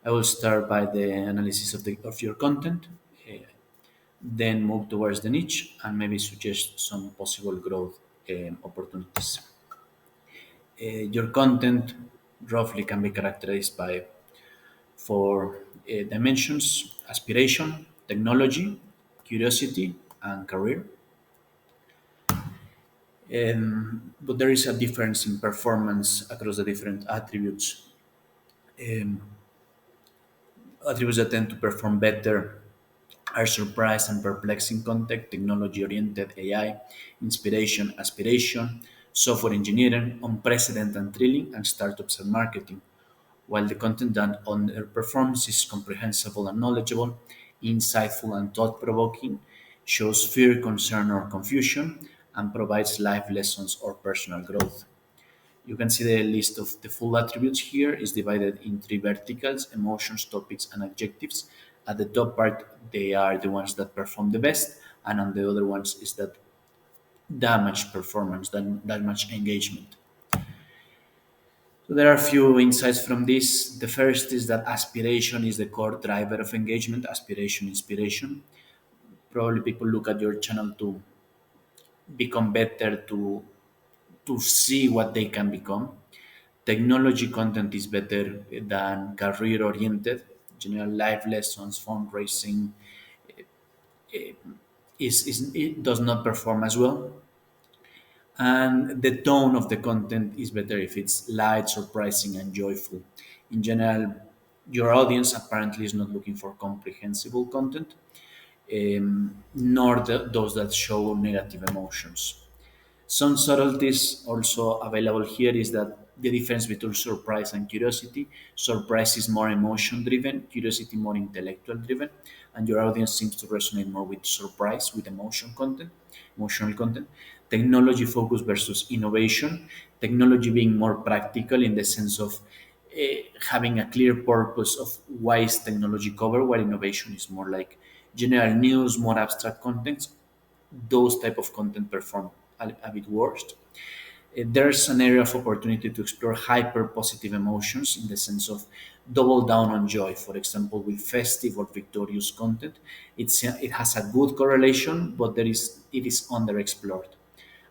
I will start by the analysis of your content, then move towards the niche, and maybe suggest some possible growth opportunities. Your content roughly can be characterized by four dimensions: aspiration, technology, curiosity, and career. But there is a difference in performance across the different attributes. Um, Attributes that tend to perform better are surprise and perplexing content, technology oriented AI, inspiration, aspiration, software engineering, unprecedented and thrilling, and startups and marketing. While the content that underperforms is comprehensible and knowledgeable, insightful and thought provoking, shows fear, concern, or confusion, and provides life lessons or personal growth. You can see the list of the full attributes here is divided in three verticals: emotions, topics, and adjectives. At the top part, they are the ones that perform the best, and on the other ones is that damage performance, that much engagement. So there are a few insights from this. The first is that aspiration is the core driver of engagement. Aspiration, inspiration. Probably people look at your channel to become better, to see what they can become. Technology content is better than career oriented. General life lessons, fundraising it does not perform as well. And the tone of the content is better if it's light, surprising, and joyful. In general, your audience apparently is not looking for comprehensible content, nor those that show negative emotions. Some subtleties also available here is that the difference between surprise and curiosity. Surprise is more emotion driven, curiosity more intellectual driven, and your audience seems to resonate more with surprise, with emotional content. Technology focus versus innovation. Technology being more practical in the sense of having a clear purpose of why is technology covered, while innovation is more like general news, more abstract contents. Those type of content perform a bit worse. There's an area of opportunity to explore hyper positive emotions in the sense of double down on joy. For example, with festive or victorious content, it has a good correlation, but it is underexplored.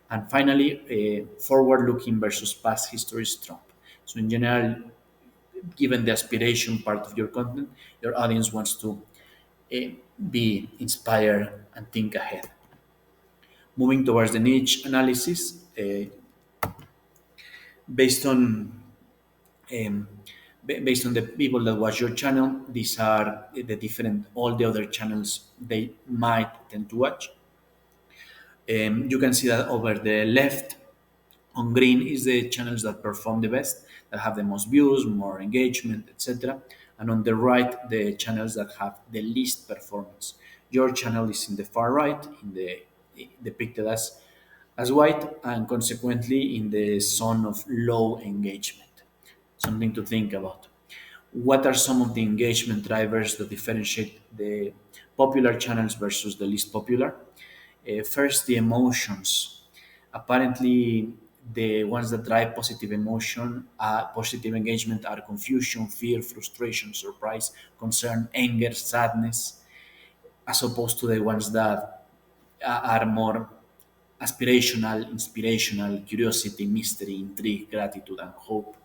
And finally, forward looking versus past history is Trump. So in general, given the aspiration part of your content, your audience wants to be inspired and think ahead. Moving towards the niche analysis, based on um, based on the people that watch your channel, these are the different all the other channels they might tend to watch. You can see that over the left on green is the channels that perform the best, that have the most views, more engagement, etc. And on the right, the channels that have the least performance. Your channel is in the far right, in the depicted as white, and consequently in the zone of low engagement. Something to think about. What are some of the engagement drivers that differentiate the popular channels versus the least popular? First, the emotions. Apparently, the ones that drive positive engagement are confusion, fear, frustration, surprise, concern, anger, sadness, as opposed to the ones that are more aspirational, inspirational, curiosity, mystery, intrigue, gratitude, and hope.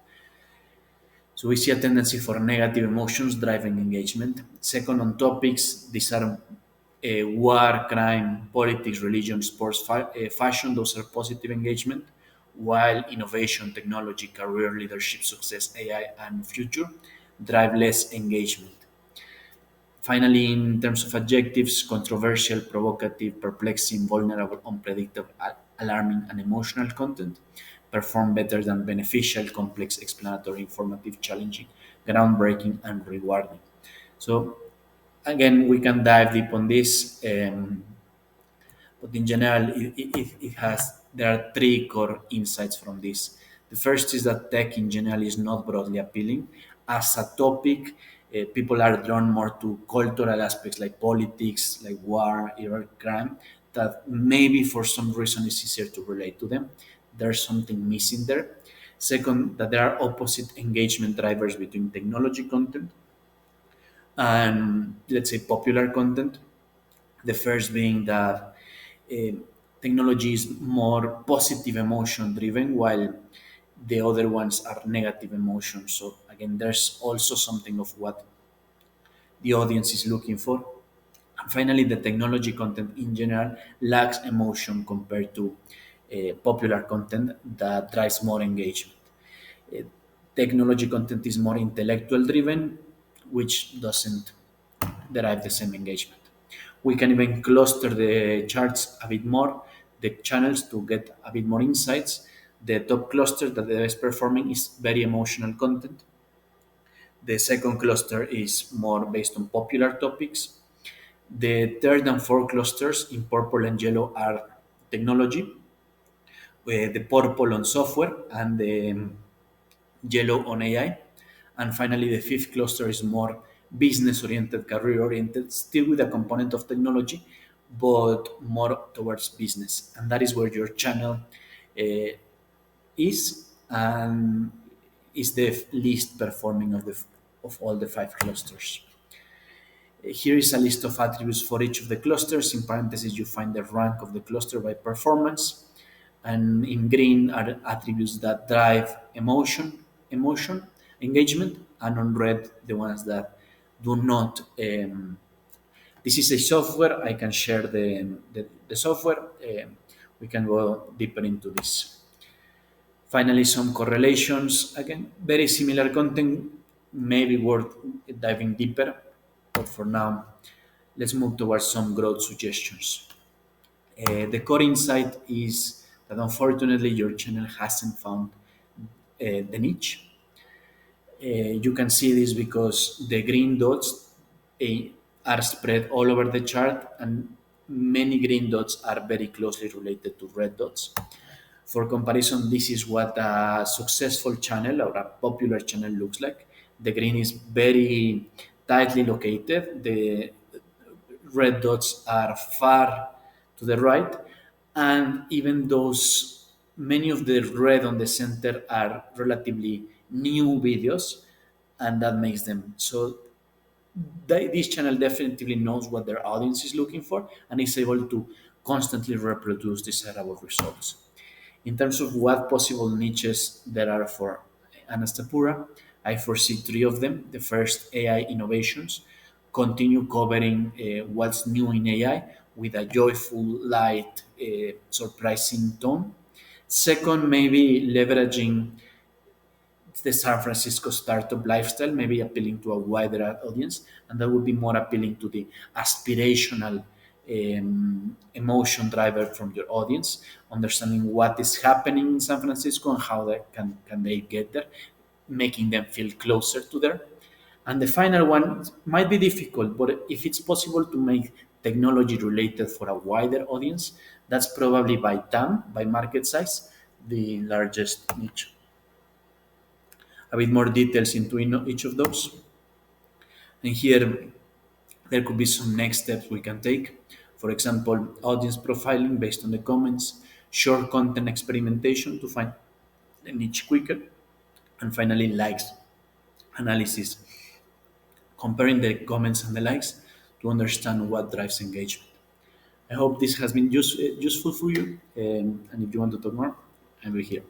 So we see a tendency for negative emotions driving engagement. Second, on topics, these are war, crime, politics, religion, sports, fashion. Those are positive engagement, while innovation, technology, career, leadership, success, AI, and future drive less engagement. Finally, in terms of adjectives, controversial, provocative, perplexing, vulnerable, unpredictable, alarming, and emotional content perform better than beneficial, complex, explanatory, informative, challenging, groundbreaking, and rewarding. So, again, we can dive deep on this, but in general, it has there are three core insights from this. The first is that tech in general is not broadly appealing as a topic. People are drawn more to cultural aspects like politics, like war, or crime, that maybe for some reason is easier to relate to them. There's something missing there. Second, that there are opposite engagement drivers between technology content and let's say popular content. The first being that uh, technology is more positive emotion driven, while the other ones are negative emotion. So again, there's also something of what the audience is looking for. And finally, the technology content in general lacks emotion compared to popular content that drives more engagement. Uh, Technology content is more intellectual driven, which doesn't derive the same engagement. We can even cluster the charts a bit more, the channels to get a bit more insights. The top cluster that the best performing is very emotional content. The second cluster is more based on popular topics. The third and fourth clusters in purple and yellow are technology, the purple on software, and the yellow on AI. And finally, the fifth cluster is more business oriented, career oriented, still with a component of technology, but more towards business. And that is where your channel uh, is, and is the least performing of all the five clusters. Here is a list of attributes for each of the clusters. In parentheses, you find the rank of the cluster by performance. And in green are attributes that drive emotion, engagement, and on red, the ones that do not. This is a software. I can share the software. We can go deeper into this. Finally, some correlations. Again, very similar content, maybe worth diving deeper. But for now, let's move towards some growth suggestions. The core insight is that unfortunately your channel hasn't found the niche. You can see this because the green dots eh, are spread all over the chart, and many green dots are very closely related to red dots. For comparison, this is what a successful channel or a popular channel looks like. The green is very tightly located. The red dots are far to the right, and even those many of the red on the center are relatively new videos, and that makes them so this channel definitely knows what their audience is looking for and is able to constantly reproduce desirable results. In terms of what possible niches there are for Anastapura, I foresee three of them. The first, AI innovations, continue covering what's new in AI with a joyful, light, surprising tone. Second, maybe leveraging the San Francisco startup lifestyle, maybe appealing to a wider audience, and that would be more appealing to the aspirational emotion driver from your audience, understanding what is happening in San Francisco and how can they get there, making them feel closer to there. And the final one might be difficult, but if it's possible to make technology related for a wider audience, that's probably by TAM, by market size, the largest niche. A bit more details into each of those. And here, there could be some next steps we can take. For example, audience profiling based on the comments, short content experimentation to find the niche quicker, and finally, likes analysis, comparing the comments and the likes to understand what drives engagement. I hope this has been useful for you. And if you want to talk more, I'll be here.